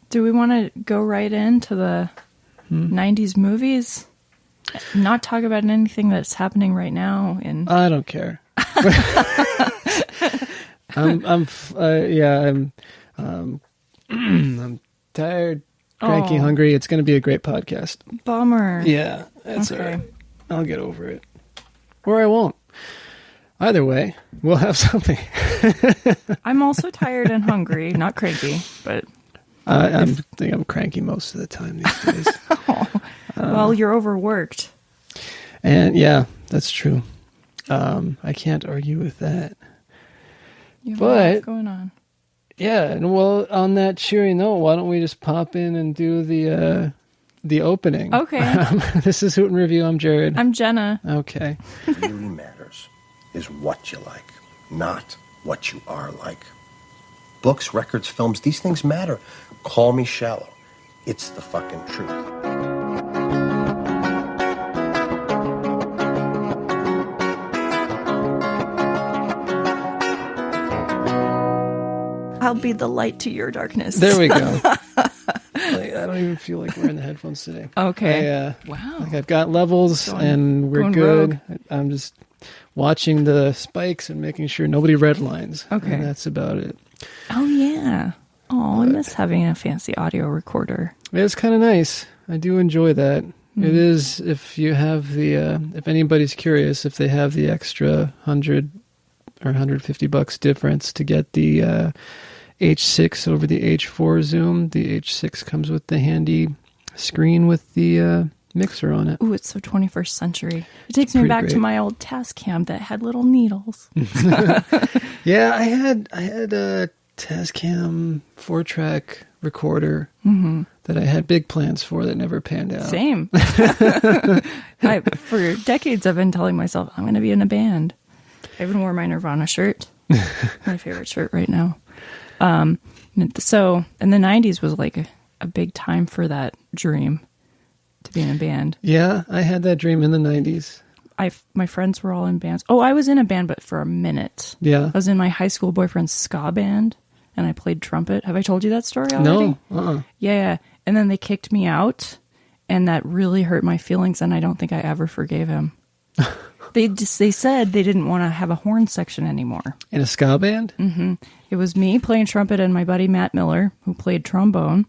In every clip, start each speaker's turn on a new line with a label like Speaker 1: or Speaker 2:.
Speaker 1: Do we want to go right into the 90s movies? Not talk about anything that's happening right now.
Speaker 2: I don't care. I'm tired, cranky, hungry. It's going to be a great podcast.
Speaker 1: Bummer.
Speaker 2: Yeah, that's all right. I'll get over it. Or I won't. Either way, we'll have something.
Speaker 1: I'm also tired and hungry. Not cranky, but...
Speaker 2: I think I'm cranky most of the time these days.
Speaker 1: Well, you're overworked.
Speaker 2: And yeah, that's true. I can't argue with that.
Speaker 1: You have a lot going on.
Speaker 2: Yeah, and well, on that cheery note, why don't we just pop in and do the opening?
Speaker 1: Okay.
Speaker 2: This is Hoot and Review. I'm Jared.
Speaker 1: I'm Jenna.
Speaker 2: Okay.
Speaker 3: What really matters is what you like, not what you are like. Books, records, films, these things matter. Call me shallow. It's the fucking truth.
Speaker 1: I'll be the light to your darkness.
Speaker 2: There we go. I don't even feel like wearing the headphones today.
Speaker 1: Okay. Wow.
Speaker 2: I've got levels and we're good. Rogue. I'm just watching the spikes and making sure nobody redlines.
Speaker 1: Okay.
Speaker 2: And that's about it.
Speaker 1: Oh, yeah. Oh, I miss having a fancy audio recorder.
Speaker 2: It's kind of nice. I do enjoy that. It is, if you have if anybody's curious, if they have the extra $100 or $150 difference to get the H6 over the H4 zoom, the H6 comes with the handy screen with the mixer on it.
Speaker 1: Ooh, it's so 21st century. It takes me back to my old Tascam that had little needles.
Speaker 2: Yeah, I had a Tascam 4-track recorder that I had big plans for that never panned out.
Speaker 1: Same. For decades, I've been telling myself, I'm going to be in a band. I even wore my Nirvana shirt. My favorite shirt right now. So, and the 90s was like a big time for that dream to be in a band.
Speaker 2: Yeah, I had that dream in the 90s.
Speaker 1: My friends were all in bands. Oh, I was in a band, but for a minute.
Speaker 2: Yeah.
Speaker 1: I was in my high school boyfriend's ska band, and I played trumpet. Have I told you that story already?
Speaker 2: No.
Speaker 1: Yeah. And then they kicked me out, and that really hurt my feelings, and I don't think I ever forgave him. They said they didn't want to have a horn section anymore.
Speaker 2: In a ska band?
Speaker 1: Mm-hmm. It was me playing trumpet and my buddy Matt Miller, who played trombone,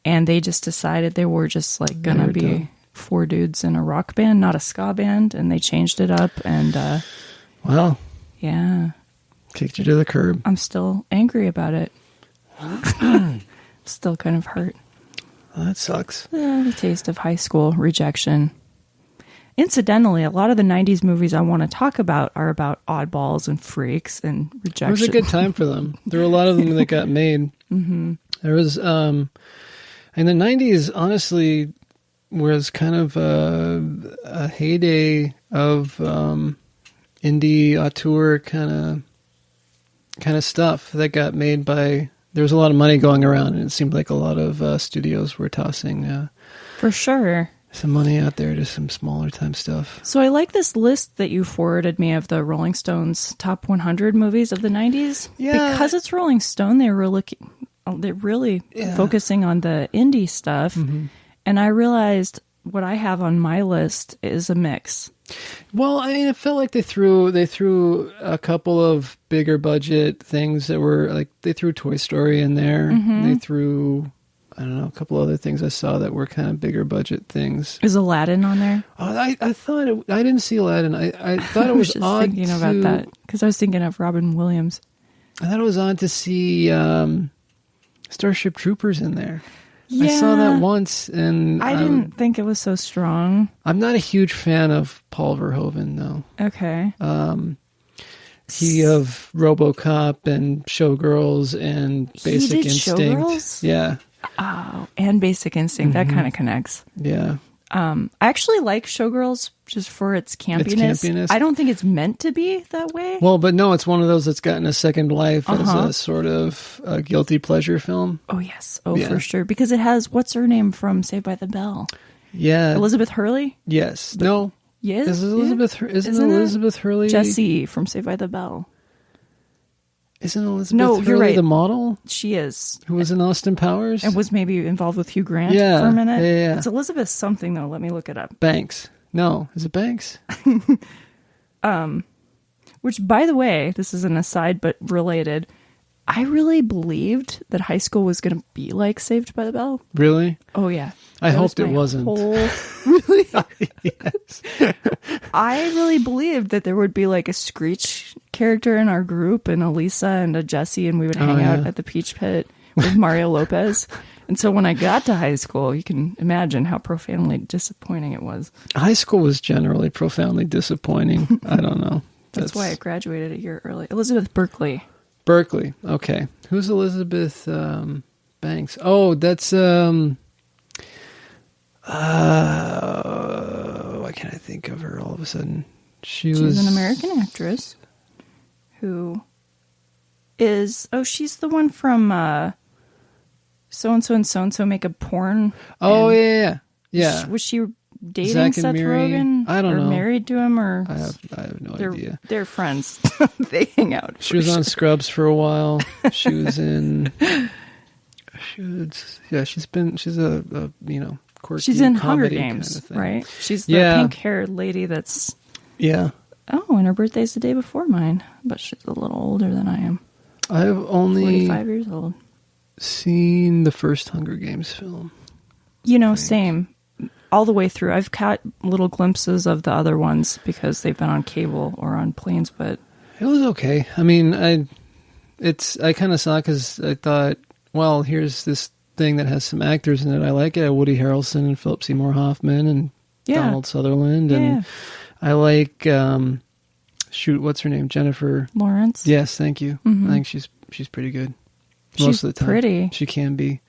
Speaker 1: and they just decided they were just like going to be four dudes in a rock band, not a ska band, and they changed it up, and
Speaker 2: well,
Speaker 1: yeah,
Speaker 2: kicked you to the curb.
Speaker 1: I'm still angry about it. Still kind of hurt.
Speaker 2: Well, that sucks.
Speaker 1: The taste of high school rejection. Incidentally, a lot of the 90s movies I want to talk about are about oddballs and freaks and rejection.
Speaker 2: It was a good time for them. There were a lot of them that got made. Mm-hmm. There was, in the 90s, honestly, was kind of a heyday of indie auteur kind of stuff that got made by... There was a lot of money going around, and it seemed like a lot of studios were tossing...
Speaker 1: For sure.
Speaker 2: Some money out there to some smaller time stuff.
Speaker 1: So I like this list that you forwarded me of the Rolling Stones top 100 movies of the 90s.
Speaker 2: Yeah.
Speaker 1: Because it's Rolling Stone, they're really focusing on the indie stuff. Mm-hmm. And I realized what I have on my list is a mix.
Speaker 2: Well, I mean, it felt like they threw a couple of bigger budget things that were like, they threw Toy Story in there. Mm-hmm. They threw... I don't know, a couple other things I saw that were kind of bigger budget things.
Speaker 1: Is Aladdin on there?
Speaker 2: Oh, I thought I didn't see Aladdin. I thought it was
Speaker 1: just
Speaker 2: odd
Speaker 1: thinking about that because I was thinking of Robin Williams.
Speaker 2: I thought it was odd to see Starship Troopers in there.
Speaker 1: Yeah,
Speaker 2: I saw that once, and
Speaker 1: I didn't think it was so strong.
Speaker 2: I'm not a huge fan of Paul Verhoeven, though.
Speaker 1: Okay.
Speaker 2: He of RoboCop and Showgirls and Basic Instinct.
Speaker 1: Showgirls?
Speaker 2: Yeah.
Speaker 1: Oh, and Basic Instinct.
Speaker 2: Mm-hmm.
Speaker 1: That kind of connects.
Speaker 2: Yeah.
Speaker 1: I actually like Showgirls just for its campiness. I don't think it's meant to be that way.
Speaker 2: Well, but no, it's one of those that's gotten a second life as a sort of a guilty pleasure film.
Speaker 1: Oh, yes. Oh, yeah. For sure. Because it has, what's her name from Saved by the Bell?
Speaker 2: Yeah.
Speaker 1: Elizabeth Hurley?
Speaker 2: Yes. No.
Speaker 1: Yes.
Speaker 2: Isn't Elizabeth Hurley?
Speaker 1: Jessie from Saved by the Bell.
Speaker 2: Isn't Elizabeth
Speaker 1: No,
Speaker 2: Hurley
Speaker 1: you're right.
Speaker 2: the model
Speaker 1: She is.
Speaker 2: who was in Austin Powers?
Speaker 1: And was maybe involved with Hugh Grant
Speaker 2: Yeah,
Speaker 1: for a minute.
Speaker 2: yeah.
Speaker 1: It's Elizabeth something, though. Let me look it up.
Speaker 2: Banks. No, is it Banks?
Speaker 1: Which, by the way, this is an aside but related. I really believed that high school was going to be like Saved by the Bell.
Speaker 2: Really?
Speaker 1: Oh, yeah.
Speaker 2: I
Speaker 1: That
Speaker 2: hoped
Speaker 1: was
Speaker 2: it
Speaker 1: my
Speaker 2: wasn't.
Speaker 1: Really?
Speaker 2: Yes.
Speaker 1: I really believed that there would be like a Screech character in our group and a Lisa and a Jesse, and we would hang out at the Peach Pit with Mario Lopez. And so when I got to high school, you can imagine how profoundly disappointing it was.
Speaker 2: High school was generally profoundly disappointing. I don't know.
Speaker 1: That's why I graduated a year early. Elizabeth Berkley.
Speaker 2: Berkeley. Okay. Who's Elizabeth Banks? Oh, that's why can't I think of her all of a sudden? She's
Speaker 1: an American actress who is she's the one from so and so make a porn.
Speaker 2: Oh, yeah.
Speaker 1: Was she dating
Speaker 2: Zack and
Speaker 1: Seth
Speaker 2: Miri?
Speaker 1: Rogen?
Speaker 2: I don't
Speaker 1: or
Speaker 2: know.
Speaker 1: Married to him, or
Speaker 2: I have no idea.
Speaker 1: They're friends. They hang out.
Speaker 2: She was on Scrubs for a while. She was in. She's a quirky.
Speaker 1: She's in Hunger
Speaker 2: comedy
Speaker 1: Games,
Speaker 2: kind of thing.
Speaker 1: right? She's the pink-haired lady that's.
Speaker 2: Yeah.
Speaker 1: Oh, and her birthday's the day before mine, but she's a little older than I am.
Speaker 2: I've only
Speaker 1: 45 years old.
Speaker 2: Seen the first Hunger Games film.
Speaker 1: Same. All the way through. I've caught little glimpses of the other ones because they've been on cable or on planes, but
Speaker 2: it was okay. I mean, I kind of saw it because I thought, well, here's this thing that has some actors in it. I like it. Woody Harrelson and Philip Seymour Hoffman and Donald Sutherland. And I like, what's her name? Jennifer
Speaker 1: Lawrence.
Speaker 2: Yes, thank you.
Speaker 1: Mm-hmm.
Speaker 2: I think she's pretty good.
Speaker 1: She's
Speaker 2: Most of the time.
Speaker 1: pretty.
Speaker 2: She can be.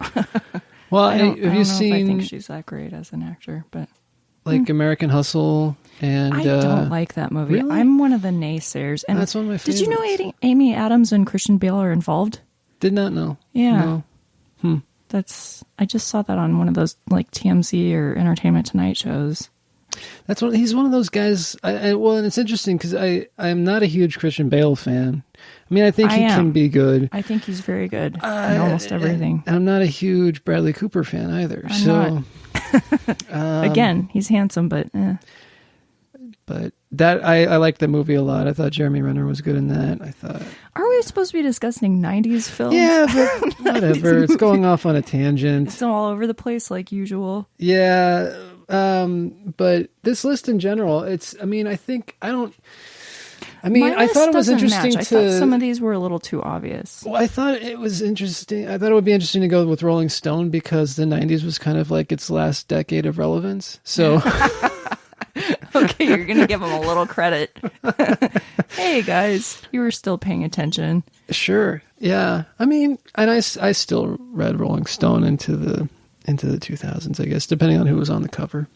Speaker 2: Well,
Speaker 1: I don't know
Speaker 2: seen?
Speaker 1: if I think she's that great as an actor, but
Speaker 2: American Hustle and
Speaker 1: I don't like that movie.
Speaker 2: Really?
Speaker 1: I'm one of the naysayers, and
Speaker 2: that's one of my favorites.
Speaker 1: Did you know Amy Adams and Christian Bale are involved?
Speaker 2: Did not know.
Speaker 1: Yeah.
Speaker 2: No.
Speaker 1: I just saw that on one of those like TMZ or Entertainment Tonight shows.
Speaker 2: He's one of those guys. And it's interesting because I'm not a huge Christian Bale fan. I mean, I think he can be good.
Speaker 1: I think he's very good in almost everything.
Speaker 2: And I'm not a huge Bradley Cooper fan either.
Speaker 1: I'm not. Again, he's handsome, but.
Speaker 2: But that I liked the movie a lot. I thought Jeremy Renner was good in that. I thought.
Speaker 1: Are we supposed to be discussing 90s films?
Speaker 2: Yeah, but whatever. It's going off on a tangent.
Speaker 1: It's all over the place like usual.
Speaker 2: Yeah. But this list in general, I thought it was interesting
Speaker 1: I thought some of these were a little too obvious.
Speaker 2: Well, I thought it was interesting. I thought it would be interesting to go with Rolling Stone because the 90s was kind of like its last decade of relevance. So.
Speaker 1: Okay, you're going to give them a little credit. Hey, guys, you were still paying attention.
Speaker 2: Sure. Yeah. I mean, and I still read Rolling Stone into the 2000s, I guess, depending on who was on the cover.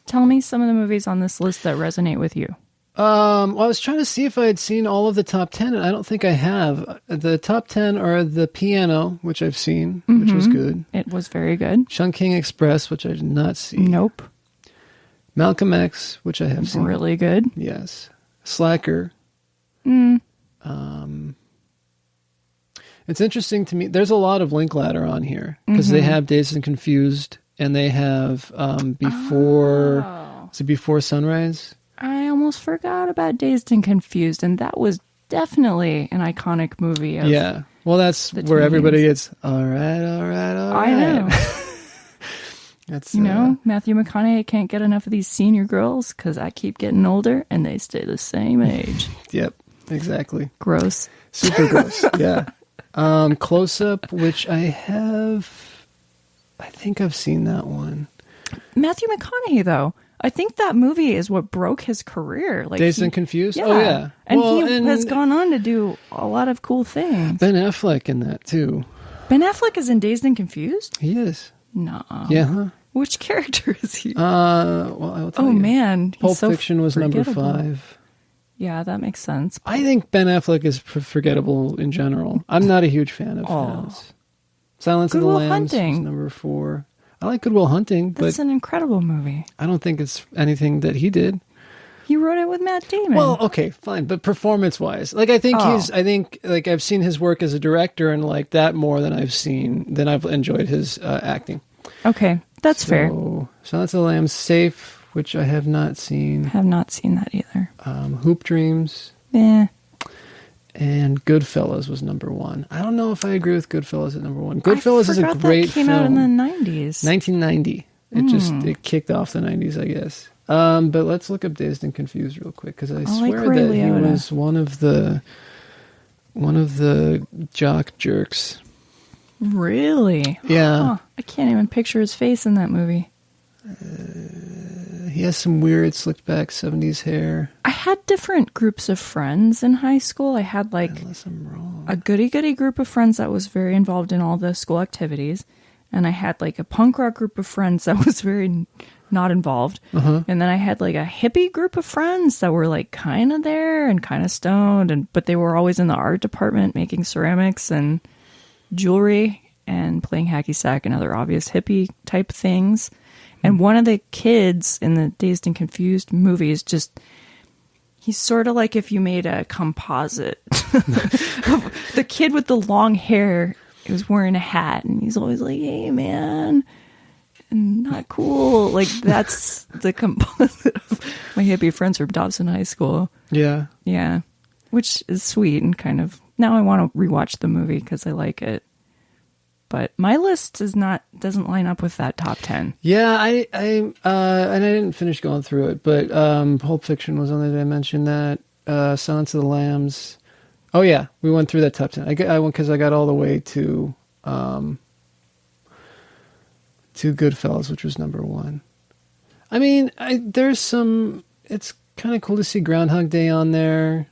Speaker 1: Tell me some of the movies on this list that resonate with you.
Speaker 2: Well, I was trying to see if I had seen all of the top 10, and I don't think I have. The top 10 are The Piano, which I've seen, which was good.
Speaker 1: It was very good.
Speaker 2: Chungking Express, which I did not see.
Speaker 1: Nope.
Speaker 2: Malcolm X, which I have seen.
Speaker 1: Really good.
Speaker 2: Yes. Slacker. It's interesting to me. There's a lot of Linklater on here because they have Dazed and Confused, and they have Before. Is it Before Sunrise?
Speaker 1: I almost forgot about Dazed and Confused, and that was definitely an iconic movie.
Speaker 2: Yeah. Well, that's where everybody gets, all right.
Speaker 1: I know.
Speaker 2: That's
Speaker 1: Matthew McConaughey can't get enough of these senior girls because I keep getting older and they stay the same age.
Speaker 2: Yep, exactly.
Speaker 1: Gross.
Speaker 2: Super gross. Yeah. Close Up, which I think I've seen that one.
Speaker 1: Matthew McConaughey, though, I think that movie is what broke his career. Like
Speaker 2: Dazed and Confused?
Speaker 1: Yeah.
Speaker 2: Oh, yeah.
Speaker 1: And he has gone on to do a lot of cool things.
Speaker 2: Ben Affleck in that, too.
Speaker 1: Ben Affleck is in Dazed and Confused?
Speaker 2: He is.
Speaker 1: No.
Speaker 2: Yeah, huh?
Speaker 1: Which character is he?
Speaker 2: Well, I will tell you.
Speaker 1: Man.
Speaker 2: Pulp Fiction was number 5.
Speaker 1: Yeah, that makes sense.
Speaker 2: I think Ben Affleck is forgettable in general. I'm not a huge fan of his. Silence of the Lambs is number 4. I like Good Will Hunting, but
Speaker 1: that's an incredible movie.
Speaker 2: I don't think it's anything that he did.
Speaker 1: He wrote it with Matt Damon.
Speaker 2: Well, okay, fine, but performance-wise, like I think like I've seen his work as a director and like that more than I've enjoyed his acting.
Speaker 1: Okay, that's fair.
Speaker 2: Silence of the Lambs, Safe, which I have not seen.
Speaker 1: Have not seen that either.
Speaker 2: Hoop Dreams.
Speaker 1: Yeah.
Speaker 2: And Goodfellas was number 1. I don't know if I agree with Goodfellas at number 1. Goodfellas is a great film.
Speaker 1: That came out in the 90s.
Speaker 2: 1990. It kicked off the 90s, I guess. But let's look up Dazed and Confused real quick, because I swear that he was one of the jock jerks.
Speaker 1: Really?
Speaker 2: Yeah.
Speaker 1: Huh. I can't even picture his face in that movie.
Speaker 2: He has some weird slicked back 70s hair.
Speaker 1: I had different groups of friends in high school. I had like
Speaker 2: Unless I'm wrong.
Speaker 1: a goody-goody group of friends that was very involved in all the school activities. And I had like a punk rock group of friends that was very not involved. And then I had like a hippie group of friends that were like kind of there and kind of stoned, but they were always in the art department making ceramics and jewelry and playing hacky sack and other obvious hippie type things. And one of the kids in the Dazed and Confused movies he's sort of like if you made a composite. The kid with the long hair, he was wearing a hat, and he's always like, hey, man, and not cool. Like, that's the composite of my hippie friends from Dobson High School.
Speaker 2: Yeah.
Speaker 1: Yeah. Which is sweet and kind of, now I want to rewatch the movie because I like it. But my list doesn't line up with that top 10.
Speaker 2: Yeah, and I didn't finish going through it, but Pulp Fiction was on there. Did I mention that? Silence of the Lambs. Oh yeah, we went through that top 10. I went because I got all the way to Goodfellas, which was number 1. I mean, there's some. It's kind of cool to see Groundhog Day on there,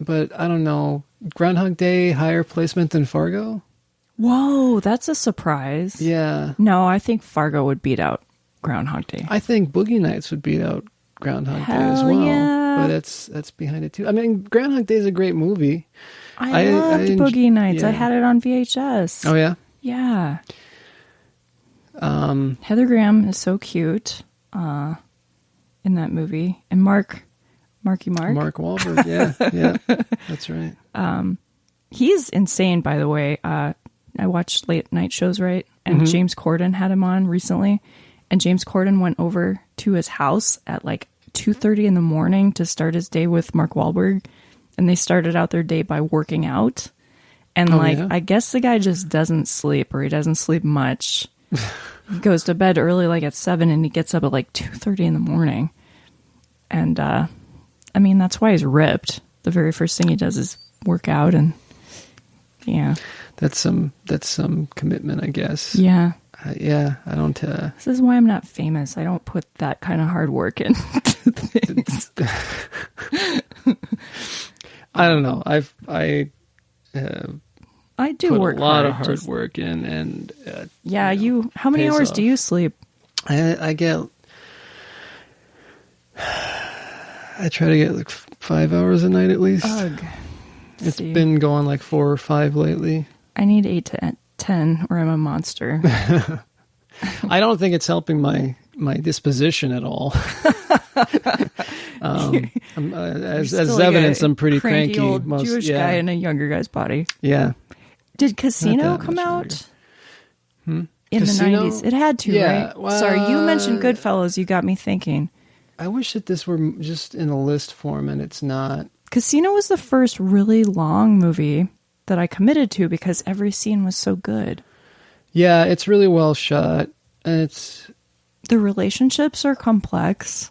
Speaker 2: but I don't know. Groundhog Day higher placement than Fargo.
Speaker 1: Whoa, that's a surprise.
Speaker 2: Yeah.
Speaker 1: No, I think Fargo would beat out Groundhog Day.
Speaker 2: I think Boogie Nights would beat out Groundhog Day as well.
Speaker 1: Yeah.
Speaker 2: But that's behind it too. I mean, Groundhog Day is a great movie.
Speaker 1: I loved Boogie Nights.
Speaker 2: Yeah.
Speaker 1: I had it on VHS.
Speaker 2: Oh yeah?
Speaker 1: Yeah. Heather Graham is so cute in that movie. And Mark
Speaker 2: Wahlberg, yeah. That's right.
Speaker 1: He's insane, by the way. I watched late night shows, right? And James Corden had him on recently. And James Corden went over to his house at like 2:30 in the morning to start his day with Mark Wahlberg. And they started out their day by working out. And I guess the guy just doesn't sleep, or he doesn't sleep much. He goes to bed early, like at 7, and he gets up at like 2:30 in the morning. And I mean, that's why he's ripped. The very first thing he does is work out, and yeah.
Speaker 2: That's some commitment, I guess.
Speaker 1: Yeah.
Speaker 2: Yeah, I don't...
Speaker 1: This is why I'm not famous. I don't put that kind of hard work into things.
Speaker 2: I don't know. I
Speaker 1: do
Speaker 2: put
Speaker 1: work
Speaker 2: a lot
Speaker 1: hard,
Speaker 2: of hard work in, and
Speaker 1: yeah, how many hours do you sleep?
Speaker 2: I try to get like 5 hours a night at least.
Speaker 1: Ugh.
Speaker 2: It's been going like 4 or 5 lately.
Speaker 1: I need 8 to 10 or I'm a monster.
Speaker 2: I don't think it's helping my disposition at all. As like evidence, I'm pretty cranky.
Speaker 1: Old Jewish guy in a younger guy's body.
Speaker 2: Yeah.
Speaker 1: Did Casino come out in
Speaker 2: Casino?
Speaker 1: the 90s? It had to,
Speaker 2: Yeah,
Speaker 1: right?
Speaker 2: well,
Speaker 1: Sorry, you mentioned Goodfellas. You got me thinking.
Speaker 2: I wish that this were just in a list form, and it's not.
Speaker 1: Casino was the first really long movie that I committed to because every scene was so good.
Speaker 2: Yeah, it's really well shot, and
Speaker 1: the relationships are complex.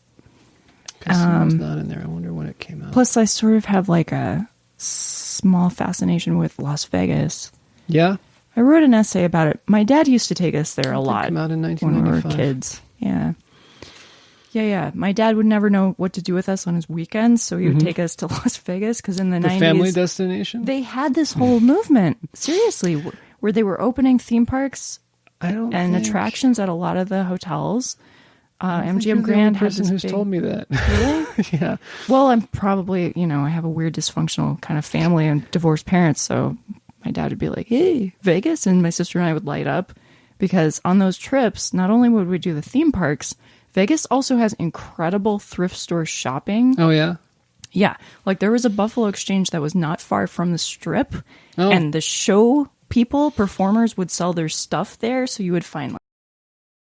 Speaker 2: Casino's not in there. I wonder when it came out.
Speaker 1: Plus, I sort of have like a small fascination with Las Vegas.
Speaker 2: Yeah?
Speaker 1: I wrote an essay about it. My dad used to take us there a lot.
Speaker 2: It came out in
Speaker 1: when
Speaker 2: 1995.
Speaker 1: we were kids. Yeah. Yeah. My dad would never know what to do with us on his weekends, so he would take us to Las Vegas because in the 90s...
Speaker 2: family destination?
Speaker 1: They had this whole movement, seriously, where they were opening theme parks and attractions at a lot of the hotels. MGM Grand has this
Speaker 2: who's told me that.
Speaker 1: Really?
Speaker 2: Yeah.
Speaker 1: Well, I'm probably, I have a weird dysfunctional kind of family and divorced parents, so my dad would be like, hey, Vegas, and my sister and I would light up because on those trips, not only would we do the theme parks, Vegas also has incredible thrift store shopping.
Speaker 2: Oh, yeah?
Speaker 1: Yeah. Like there was a Buffalo Exchange that was not far from the Strip.
Speaker 2: Oh.
Speaker 1: And the show performers would sell their stuff there. So you would find like